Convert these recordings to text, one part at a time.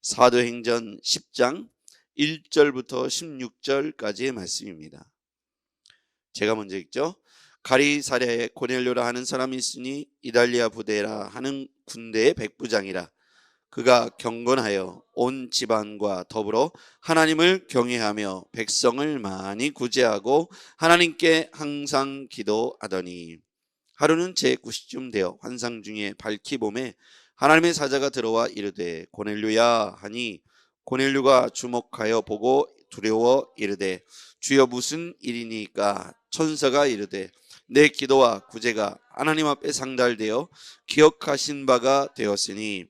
사도행전 10장 1절부터 16절까지의 말씀입니다. 제가 먼저 읽죠. 가이사랴에 고넬료라 하는 사람이 있으니 이달리아 부대라 하는 군대의 백부장이라. 그가 경건하여 온 집안과 더불어 하나님을 경외하며 백성을 많이 구제하고 하나님께 항상 기도하더니, 하루는 제9시쯤 되어 환상 중에 밝히 봄에 하나님의 사자가 들어와 이르되 고넬료야 하니, 고넬료가 주목하여 보고 두려워 이르되 주여 무슨 일이니까? 천사가 이르되 내 기도와 구제가 하나님 앞에 상달되어 기억하신 바가 되었으니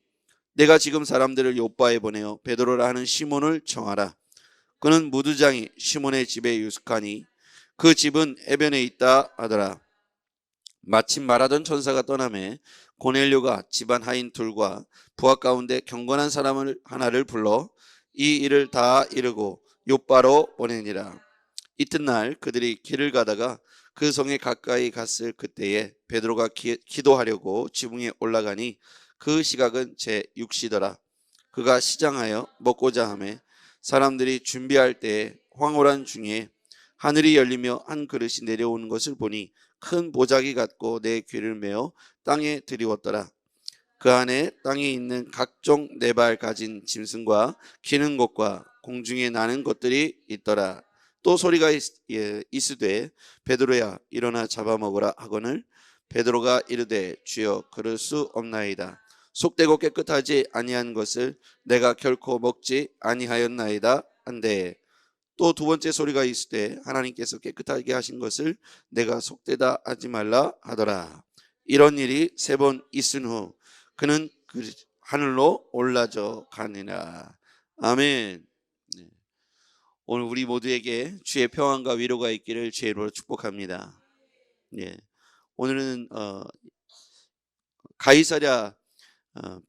내가 지금 사람들을 요빠에 보내어 베드로라 하는 시몬을 청하라. 그는 무두장이 시몬의 집에 유숙하니 그 집은 해변에 있다 하더라. 마침 말하던 천사가 떠나매 고넬료가 집안 하인 둘과 부하 가운데 경건한 사람을 하나를 불러 이 일을 다 이루고 요빠로 보내니라. 이튿날 그들이 길을 가다가 그 성에 가까이 갔을 그때에 베드로가 기도하려고 지붕에 올라가니 그 시각은 제6시더라. 그가 시장하여 먹고자 하매 사람들이 준비할 때에 황홀한 중에 하늘이 열리며 한 그릇이 내려오는 것을 보니 큰 보자기 같고 내 귀를 메어 땅에 들이웠더라. 그 안에 땅에 있는 각종 네 발 가진 짐승과 기는 것과 공중에 나는 것들이 있더라. 또 소리가 있으되 베드로야 일어나 잡아먹으라 하거늘 베드로가 이르되 주여 그럴 수 없나이다. 속되고 깨끗하지 아니한 것을 내가 결코 먹지 아니하였나이다 한데, 또 두 번째 소리가 있으되 하나님께서 깨끗하게 하신 것을 내가 속되다 하지 말라 하더라. 이런 일이 3번 있은 후 그는 하늘로 올라져 가니라. 아멘. 오늘 우리 모두에게 주의 평안과 위로가 있기를 주의 이름으로 축복합니다. 오늘은 가이사랴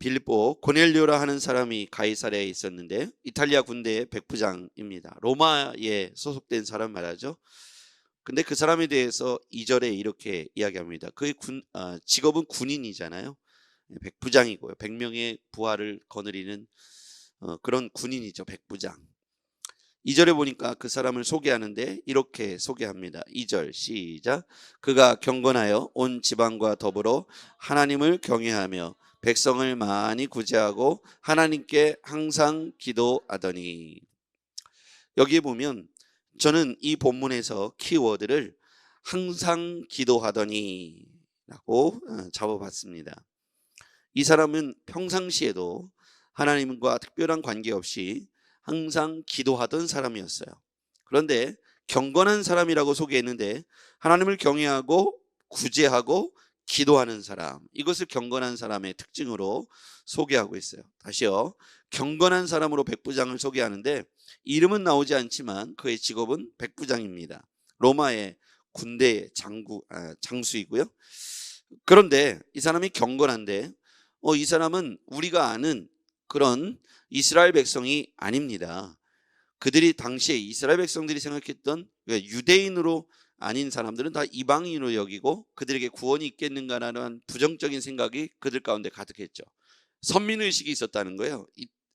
빌립보 고넬료라 하는 사람이 가이사랴에 있었는데 이탈리아 군대의 백부장입니다. 로마에 소속된 사람 말하죠. 근데 그 사람에 대해서 2절에 이렇게 이야기합니다. 그의 직업은 군인이잖아요. 백부장이고요. 100명의 부하를 거느리는 그런 군인이죠. 백부장. 2절에 보니까 그 사람을 소개하는데 이렇게 소개합니다. 2절 시작. 그가 경건하여 온 집안과 더불어 하나님을 경외하며 백성을 많이 구제하고 하나님께 항상 기도하더니. 여기에 보면 저는 이 본문에서 키워드를 항상 기도하더니 라고 잡아봤습니다. 이 사람은 평상시에도 하나님과 특별한 관계없이 항상 기도하던 사람이었어요. 그런데 경건한 사람이라고 소개했는데 하나님을 경외하고 구제하고 기도하는 사람, 이것을 경건한 사람의 특징으로 소개하고 있어요. 다시요. 경건한 사람으로 백부장을 소개하는데 이름은 나오지 않지만 그의 직업은 백부장입니다. 로마의 군대 장수이고요. 그런데 이 사람이 경건한데 이 사람은 우리가 아는 그런 이스라엘 백성이 아닙니다. 그들이 당시에 이스라엘 백성들이 생각했던 유대인으로 아닌 사람들은 다 이방인으로 여기고 그들에게 구원이 있겠는가라는 부정적인 생각이 그들 가운데 가득했죠. 선민의식이 있었다는 거예요.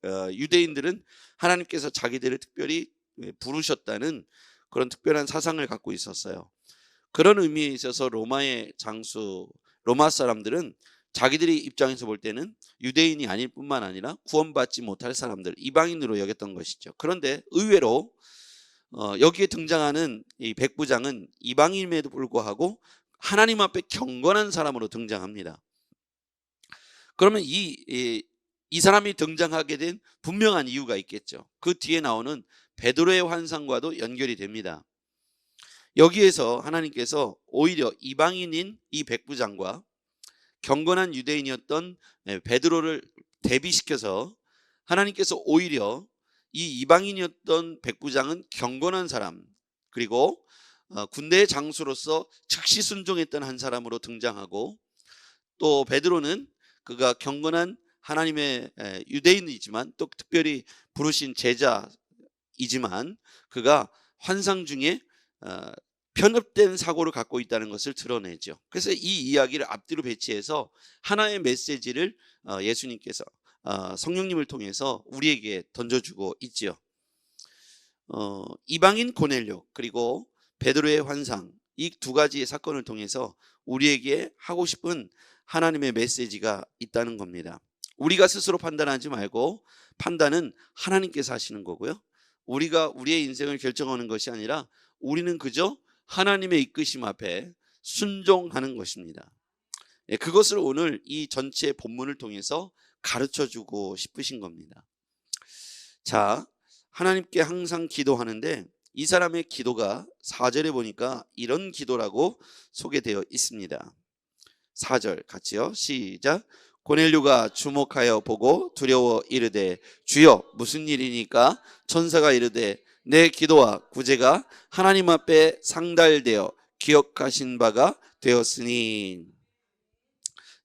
유대인들은 하나님께서 자기들을 특별히 부르셨다는 그런 특별한 사상을 갖고 있었어요. 그런 의미에 있어서 로마의 장수, 로마 사람들은 자기들의 입장에서 볼 때는 유대인이 아닐 뿐만 아니라 구원받지 못할 사람들, 이방인으로 여겼던 것이죠. 그런데 의외로 여기에 등장하는 이 백부장은 이방인임에도 불구하고 하나님 앞에 경건한 사람으로 등장합니다. 그러면 이 사람이 등장하게 된 분명한 이유가 있겠죠. 그 뒤에 나오는 베드로의 환상과도 연결이 됩니다. 여기에서 하나님께서 오히려 이방인인 이 백부장과 경건한 유대인이었던 베드로를 대비시켜서 하나님께서 오히려 이 이방인이었던 백부장은 경건한 사람, 그리고 군대의 장수로서 즉시 순종했던 한 사람으로 등장하고, 또 베드로는 그가 경건한 하나님의 유대인이지만 또 특별히 부르신 제자이지만 그가 환상 중에 편협된 사고를 갖고 있다는 것을 드러내죠. 그래서 이 이야기를 앞뒤로 배치해서 하나의 메시지를 예수님께서 성령님을 통해서 우리에게 던져주고 있지요. 이방인 고넬료 그리고 베드로의 환상, 이 두 가지의 사건을 통해서 우리에게 하고 싶은 하나님의 메시지가 있다는 겁니다. 우리가 스스로 판단하지 말고 판단은 하나님께서 하시는 거고요. 우리가 우리의 인생을 결정하는 것이 아니라 우리는 그저 하나님의 이끄심 앞에 순종하는 것입니다. 그것을 오늘 이 전체 본문을 통해서 가르쳐주고 싶으신 겁니다. 자, 하나님께 항상 기도하는데 이 사람의 기도가 4절에 보니까 이런 기도라고 소개되어 있습니다. 4절 같이요. 시작. 고넬료가 주목하여 보고 두려워 이르되 주여 무슨 일이니까? 천사가 이르되 내 기도와 구제가 하나님 앞에 상달되어 기억하신 바가 되었으니.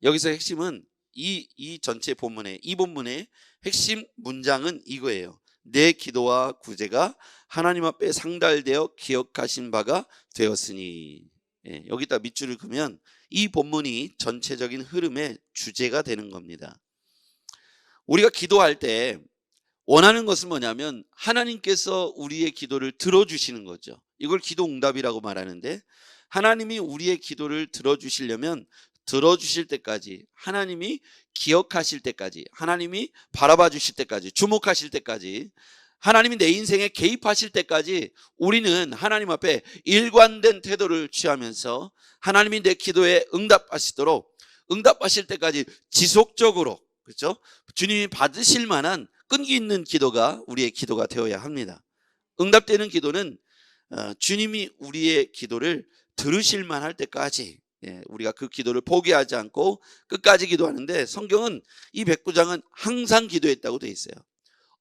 여기서 핵심은 이 전체 본문의 이 본문의 핵심 문장은 이거예요. 내 기도와 구제가 하나님 앞에 상달되어 기억하신 바가 되었으니. 여기다 밑줄을 그으면 이 본문이 전체적인 흐름의 주제가 되는 겁니다. 우리가 기도할 때 원하는 것은 뭐냐면 하나님께서 우리의 기도를 들어주시는 거죠. 이걸 기도 응답이라고 말하는데, 하나님이 우리의 기도를 들어주시려면 들어주실 때까지, 하나님이 기억하실 때까지, 하나님이 바라봐 주실 때까지, 주목하실 때까지, 하나님이 내 인생에 개입하실 때까지 우리는 하나님 앞에 일관된 태도를 취하면서 하나님이 내 기도에 응답하시도록, 응답하실 때까지 지속적으로, 그렇죠? 주님이 받으실 만한 끈기 있는 기도가 우리의 기도가 되어야 합니다. 응답되는 기도는 주님이 우리의 기도를 들으실 만할 때까지 우리가 그 기도를 포기하지 않고 끝까지 기도하는데, 성경은 이 백부장은 항상 기도했다고 되어 있어요.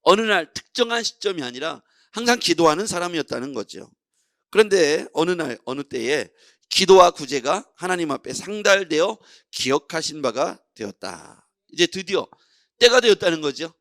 어느 날 특정한 시점이 아니라 항상 기도하는 사람이었다는 거죠. 그런데 어느 날 어느 때에 기도와 구제가 하나님 앞에 상달되어 기억하신 바가 되었다. 이제 드디어 때가 되었다는 거죠.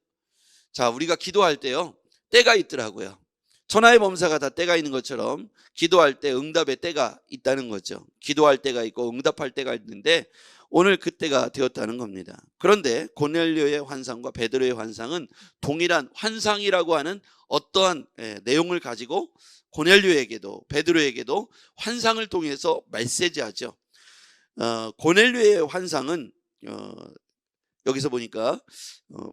자, 우리가 기도할 때요, 때가 있더라고요. 천하의 범사가 다 때가 있는 것처럼 기도할 때 응답의 때가 있다는 거죠. 기도할 때가 있고 응답할 때가 있는데 오늘 그 때가 되었다는 겁니다. 그런데 고넬료의 환상과 베드로의 환상은 동일한 환상이라고 하는 어떠한 내용을 가지고 고넬료에게도 베드로에게도 환상을 통해서 메시지하죠. 고넬료의 환상은 여기서 보니까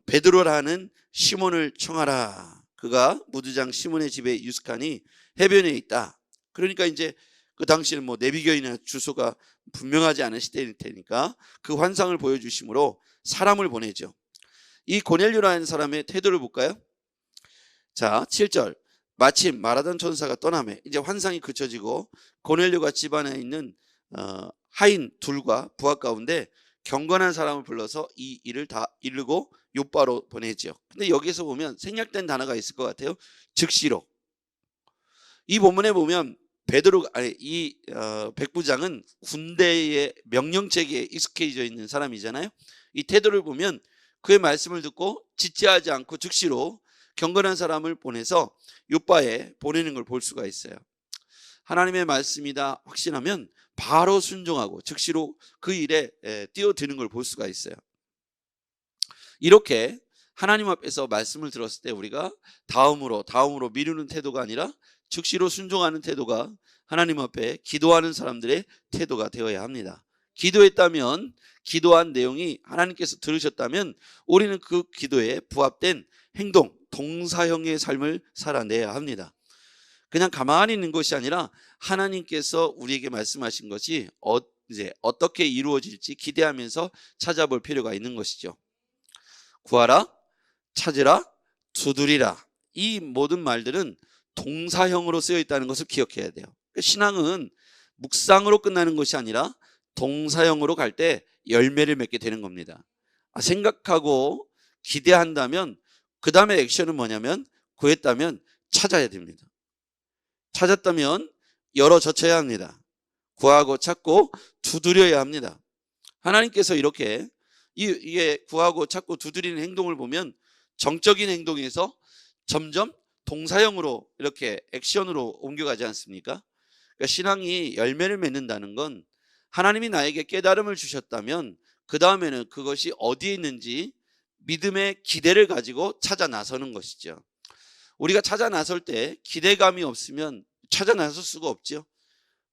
베드로라는 시몬을 청하라. 그가 무두장 시몬의 집에 유숙하니 해변에 있다. 그러니까 이제 그 당시에는 뭐 내비견이나 주소가 분명하지 않은 시대일 테니까 그 환상을 보여주심으로 사람을 보내죠. 이 고넬료라는 사람의 태도를 볼까요? 자, 7절. 마침 말하던 천사가 떠나매 이제 환상이 그쳐지고 고넬료가 집안에 있는 하인 둘과 부하 가운데 경건한 사람을 불러서 이 일을 다 이르고 요바로 보내죠. 근데 여기서 보면 생략된 단어가 있을 것 같아요. 즉시로. 이 본문에 보면 이 백부장은 군대의 명령체계에 익숙해져 있는 사람이잖아요. 이 태도를 보면 그의 말씀을 듣고 지체하지 않고 즉시로 경건한 사람을 보내서 요바에 보내는 걸 볼 수가 있어요. 하나님의 말씀이다 확신하면 바로 순종하고 즉시로 그 일에 뛰어드는 걸 볼 수가 있어요. 이렇게 하나님 앞에서 말씀을 들었을 때 우리가 다음으로 미루는 태도가 아니라 즉시로 순종하는 태도가 하나님 앞에 기도하는 사람들의 태도가 되어야 합니다. 기도했다면, 기도한 내용이 하나님께서 들으셨다면 우리는 그 기도에 부합된 행동, 동사형의 삶을 살아내야 합니다. 그냥 가만히 있는 것이 아니라 하나님께서 우리에게 말씀하신 것이 이제 어떻게 이루어질지 기대하면서 찾아볼 필요가 있는 것이죠. 구하라, 찾으라, 두드리라. 이 모든 말들은 동사형으로 쓰여 있다는 것을 기억해야 돼요. 신앙은 묵상으로 끝나는 것이 아니라 동사형으로 갈 때 열매를 맺게 되는 겁니다. 생각하고 기대한다면 그 다음에 액션은 뭐냐면, 구했다면 찾아야 됩니다. 찾았다면 열어젖혀야 합니다. 구하고 찾고 두드려야 합니다. 하나님께서 이렇게 이게 구하고 찾고 두드리는 행동을 보면 정적인 행동에서 점점 동사형으로 이렇게 액션으로 옮겨가지 않습니까? 그러니까 신앙이 열매를 맺는다는 건 하나님이 나에게 깨달음을 주셨다면 그 다음에는 그것이 어디에 있는지 믿음의 기대를 가지고 찾아 나서는 것이죠. 우리가 찾아 나설 때 기대감이 없으면 찾아 나설 수가 없죠.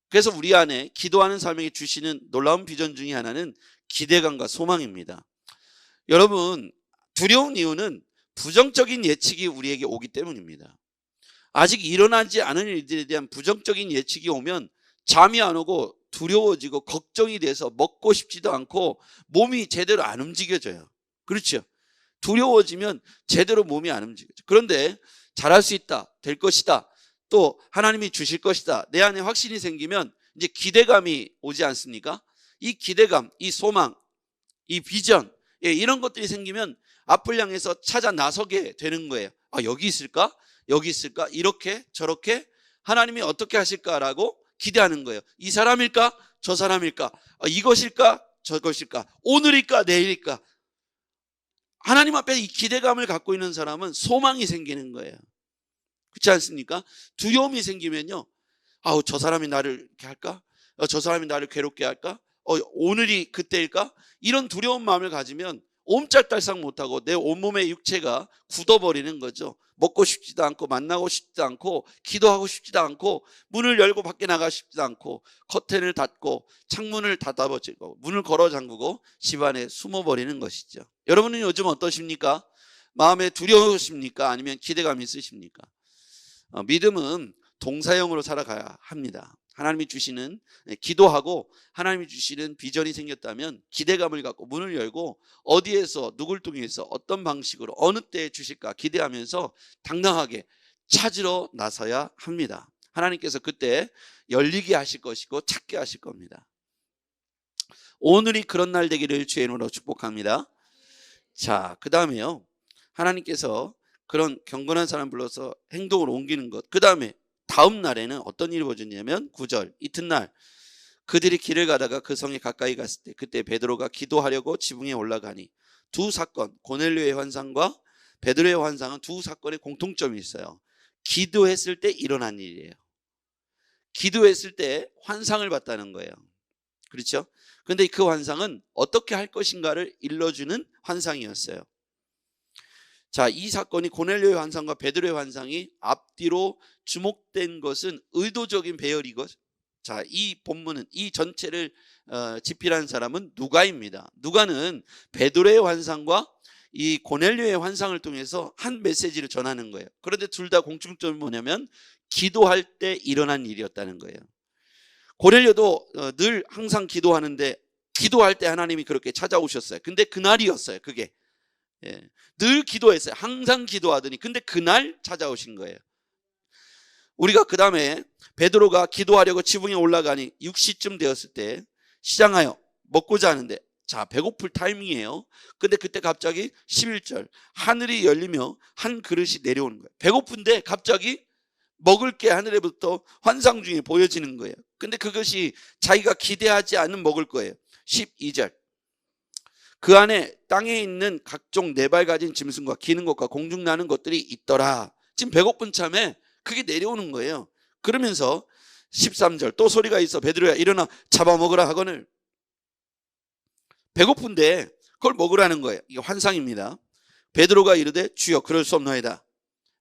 그래서 우리 안에 기도하는 사람에게 주시는 놀라운 비전 중에 하나는 기대감과 소망입니다. 여러분, 두려운 이유는 부정적인 예측이 우리에게 오기 때문입니다. 아직 일어나지 않은 일들에 대한 부정적인 예측이 오면 잠이 안 오고 두려워지고 걱정이 돼서 먹고 싶지도 않고 몸이 제대로 안 움직여져요. 그렇죠? 두려워지면 제대로 몸이 안 움직여져. 그런데 잘할 수 있다, 될 것이다, 또 하나님이 주실 것이다, 내 안에 확신이 생기면 이제 기대감이 오지 않습니까? 이 기대감, 이 소망, 이 비전, 이런 것들이 생기면 앞을 향해서 찾아 나서게 되는 거예요. 아, 여기 있을까? 여기 있을까? 이렇게 저렇게 하나님이 어떻게 하실까라고 기대하는 거예요. 이 사람일까? 저 사람일까? 이것일까? 저것일까? 오늘일까? 내일일까? 하나님 앞에 이 기대감을 갖고 있는 사람은 소망이 생기는 거예요. 그렇지 않습니까? 두려움이 생기면요, 아우, 저 사람이 나를 이렇게 할까? 저 사람이 나를 괴롭게 할까? 오늘이 그때일까? 이런 두려운 마음을 가지면 옴짝달싹 못하고 내 온몸의 육체가 굳어버리는 거죠. 먹고 싶지도 않고 만나고 싶지도 않고 기도하고 싶지도 않고 문을 열고 밖에 나가고 싶지도 않고 커튼을 닫고 창문을 닫아버리고 문을 걸어 잠그고 집 안에 숨어버리는 것이죠. 여러분은 요즘 어떠십니까? 마음에 두려우십니까? 아니면 기대감이 있으십니까? 믿음은 동사형으로 살아가야 합니다. 하나님이 주시는, 기도하고 하나님이 주시는 비전이 생겼다면 기대감을 갖고 문을 열고 어디에서 누굴 통해서 어떤 방식으로 어느 때에 주실까 기대하면서 당당하게 찾으러 나서야 합니다. 하나님께서 그때 열리게 하실 것이고 찾게 하실 겁니다. 오늘이 그런 날 되기를 주의 이름으로 축복합니다. 자, 그 다음에요, 하나님께서 그런 경건한 사람 불러서 행동을 옮기는 것, 그 다음에 다음 날에는 어떤 일이 벌어졌냐면 9절, 이튿날 그들이 길을 가다가 그 성에 가까이 갔을 때 그때 베드로가 기도하려고 지붕에 올라가니, 두 사건, 고넬료의 환상과 베드로의 환상은 두 사건의 공통점이 있어요. 기도했을 때 일어난 일이에요. 기도했을 때 환상을 봤다는 거예요. 그렇죠? 그런데 그 환상은 어떻게 할 것인가를 일러주는 환상이었어요. 자, 이 사건이 고넬료의 환상과 베드로의 환상이 앞뒤로 주목된 것은 의도적인 배열이고, 자, 이 본문은 이 전체를 집필한 사람은 누가입니다. 누가는 베드로의 환상과 이 고넬료의 환상을 통해서 한 메시지를 전하는 거예요. 그런데 둘 다 공통점이 뭐냐면 기도할 때 일어난 일이었다는 거예요. 고넬료도 늘 항상 기도하는데 기도할 때 하나님이 그렇게 찾아오셨어요. 근데 그날이었어요. 그게 늘 기도했어요. 항상 기도하더니 근데 그날 찾아오신 거예요. 우리가 그 다음에 베드로가 기도하려고 지붕에 올라가니 6시쯤 되었을 때 시장하여 먹고자 하는데, 자, 배고플 타이밍이에요. 근데 그때 갑자기 11절 하늘이 열리며 한 그릇이 내려오는 거예요. 배고픈데 갑자기 먹을 게 하늘에부터 환상 중에 보여지는 거예요. 근데 그것이 자기가 기대하지 않은 먹을 거예요. 12절 그 안에 땅에 있는 각종 네 발 가진 짐승과 기는 것과 공중 나는 것들이 있더라. 지금 배고픈 참에 그게 내려오는 거예요. 그러면서 13절 또 소리가 있어 베드로야 일어나 잡아먹으라 하거늘. 배고픈데 그걸 먹으라는 거예요. 이게 환상입니다. 베드로가 이르되 주여 그럴 수 없나이다.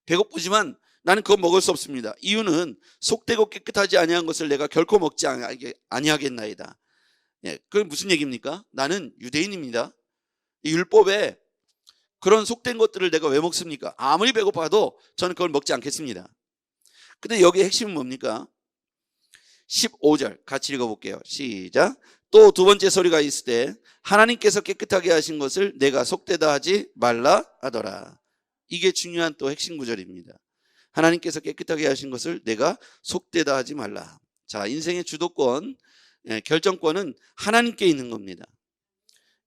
배고프지만 나는 그거 먹을 수 없습니다. 이유는 속되고 깨끗하지 아니한 것을 내가 결코 먹지 아니하겠나이다. 그게 무슨 얘기입니까? 나는 유대인입니다. 이 율법에 그런 속된 것들을 내가 왜 먹습니까? 아무리 배고파도 저는 그걸 먹지 않겠습니다. 근데 여기 핵심은 뭡니까? 15절 같이 읽어볼게요. 시작. 또 두 번째 소리가 있을 때 하나님께서 깨끗하게 하신 것을 내가 속되다 하지 말라 하더라. 이게 중요한 또 핵심 구절입니다. 하나님께서 깨끗하게 하신 것을 내가 속되다 하지 말라. 자, 인생의 주도권, 결정권은 하나님께 있는 겁니다.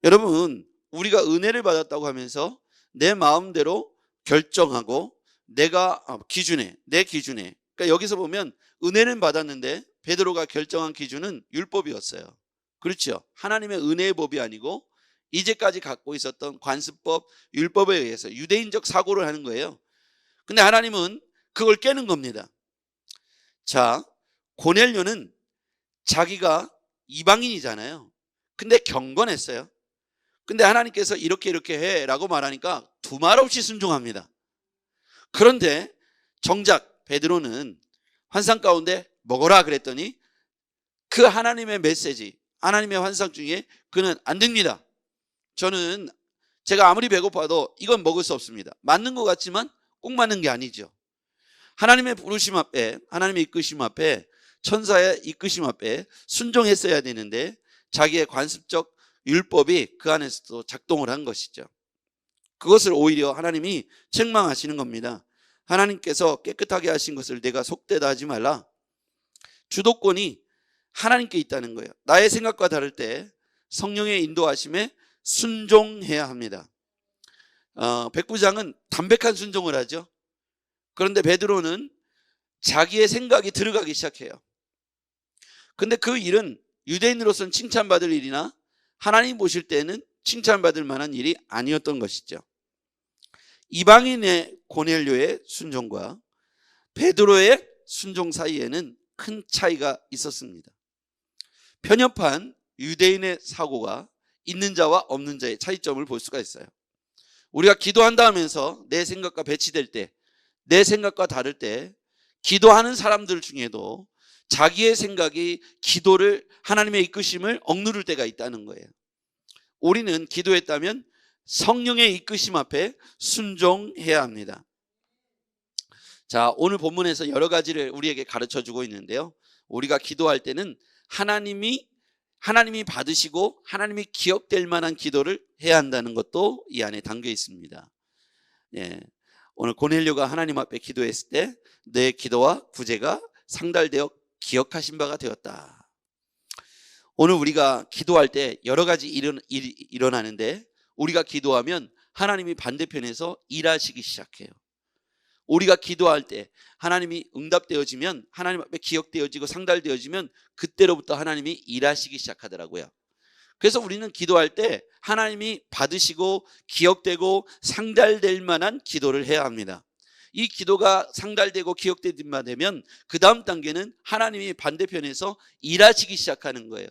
여러분, 우리가 은혜를 받았다고 하면서 내 마음대로 결정하고 내가 내 기준에, 그러니까 여기서 보면 은혜는 받았는데 베드로가 결정한 기준은 율법이었어요. 그렇죠? 하나님의 은혜의 법이 아니고 이제까지 갖고 있었던 관습법, 율법에 의해서 유대인적 사고를 하는 거예요. 근데 하나님은 그걸 깨는 겁니다. 자, 고넬료는 자기가 이방인이잖아요. 근데 경건했어요. 근데 하나님께서 이렇게 해라고 말하니까 두말 없이 순종합니다. 그런데 정작 베드로는 환상 가운데 먹어라 그랬더니 그 하나님의 메시지, 하나님의 환상 중에 그는 안 됩니다. 제가 아무리 배고파도 이건 먹을 수 없습니다. 맞는 것 같지만 꼭 맞는 게 아니죠. 하나님의 부르심 앞에, 하나님의 이끄심 앞에, 천사의 이끄심 앞에 순종했어야 되는데 자기의 관습적 율법이 그 안에서도 작동을 한 것이죠. 그것을 오히려 하나님이 책망하시는 겁니다. 하나님께서 깨끗하게 하신 것을 내가 속되다 하지 말라. 주도권이 하나님께 있다는 거예요. 나의 생각과 다를 때 성령의 인도하심에 순종해야 합니다. 백부장은 담백한 순종을 하죠. 그런데 베드로는 자기의 생각이 들어가기 시작해요. 근데 그 일은 유대인으로서는 칭찬받을 일이나 하나님 보실 때는 칭찬받을 만한 일이 아니었던 것이죠. 이방인의 고넬료의 순종과 베드로의 순종 사이에는 큰 차이가 있었습니다. 편협한 유대인의 사고가 있는 자와 없는 자의 차이점을 볼 수가 있어요. 우리가 기도한다 하면서 내 생각과 배치될 때, 내 생각과 다를 때 기도하는 사람들 중에도 자기의 생각이 기도를, 하나님의 이끄심을 억누를 때가 있다는 거예요. 우리는 기도했다면 성령의 이끄심 앞에 순종해야 합니다. 자, 오늘 본문에서 여러 가지를 우리에게 가르쳐 주고 있는데요. 우리가 기도할 때는 하나님이 받으시고 하나님이 기억될 만한 기도를 해야 한다는 것도 이 안에 담겨 있습니다. 예, 오늘 고넬료가 하나님 앞에 기도했을 때 내 기도와 구제가 상달되어 기억하신 바가 되었다. 오늘 우리가 기도할 때 여러 가지 일이 일어나는데 우리가 기도하면 하나님이 반대편에서 일하시기 시작해요. 우리가 기도할 때 하나님이 응답되어지면, 하나님 앞에 기억되어지고 상달되어지면 그때로부터 하나님이 일하시기 시작하더라고요. 그래서 우리는 기도할 때 하나님이 받으시고 기억되고 상달될 만한 기도를 해야 합니다. 이 기도가 상달되고 기억되기만 되면 그 다음 단계는 하나님이 반대편에서 일하시기 시작하는 거예요.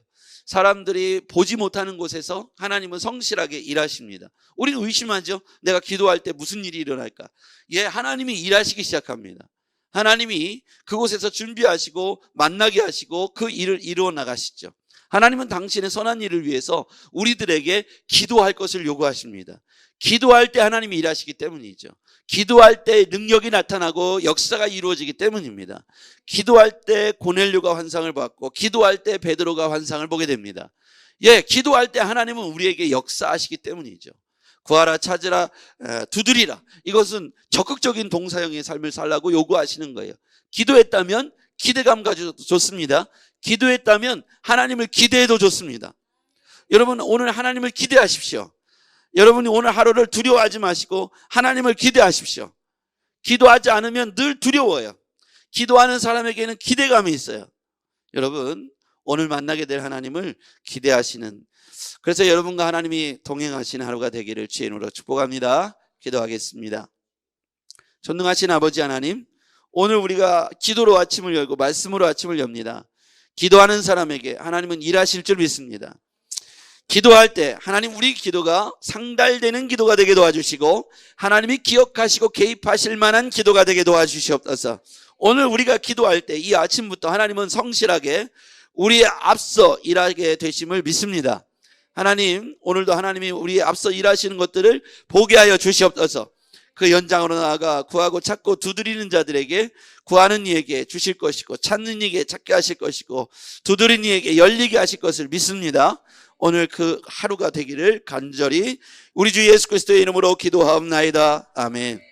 사람들이 보지 못하는 곳에서 하나님은 성실하게 일하십니다. 우리는 의심하죠. 내가 기도할 때 무슨 일이 일어날까? 예, 하나님이 일하시기 시작합니다. 하나님이 그곳에서 준비하시고 만나게 하시고 그 일을 이루어 나가시죠. 하나님은 당신의 선한 일을 위해서 우리들에게 기도할 것을 요구하십니다. 기도할 때 하나님이 일하시기 때문이죠. 기도할 때 능력이 나타나고 역사가 이루어지기 때문입니다. 기도할 때 고넬료가 환상을 봤고 기도할 때 베드로가 환상을 보게 됩니다. 예, 기도할 때 하나님은 우리에게 역사하시기 때문이죠. 구하라, 찾으라, 두드리라. 이것은 적극적인 동사형의 삶을 살라고 요구하시는 거예요. 기도했다면 기대감 가져도 좋습니다. 기도했다면 하나님을 기대해도 좋습니다. 여러분, 오늘 하나님을 기대하십시오. 여러분이 오늘 하루를 두려워하지 마시고 하나님을 기대하십시오. 기도하지 않으면 늘 두려워요. 기도하는 사람에게는 기대감이 있어요. 여러분, 오늘 만나게 될 하나님을 기대하시는, 그래서 여러분과 하나님이 동행하시는 하루가 되기를 주의 이름으로 축복합니다. 기도하겠습니다. 전능하신 아버지 하나님, 오늘 우리가 기도로 아침을 열고 말씀으로 아침을 엽니다. 기도하는 사람에게 하나님은 일하실 줄 믿습니다. 기도할 때 하나님, 우리 기도가 상달되는 기도가 되게 도와주시고 하나님이 기억하시고 개입하실 만한 기도가 되게 도와주시옵소서. 오늘 우리가 기도할 때 이 아침부터 하나님은 성실하게 우리의 앞서 일하게 되심을 믿습니다. 하나님, 오늘도 하나님이 우리의 앞서 일하시는 것들을 보게 하여 주시옵소서. 그 연장으로 나아가 구하고 찾고 두드리는 자들에게 구하는 이에게 주실 것이고 찾는 이에게 찾게 하실 것이고 두드리는 이에게 열리게 하실 것을 믿습니다. 오늘 그 하루가 되기를 간절히 우리 주 예수 그리스도의 이름으로 기도하옵나이다. 아멘.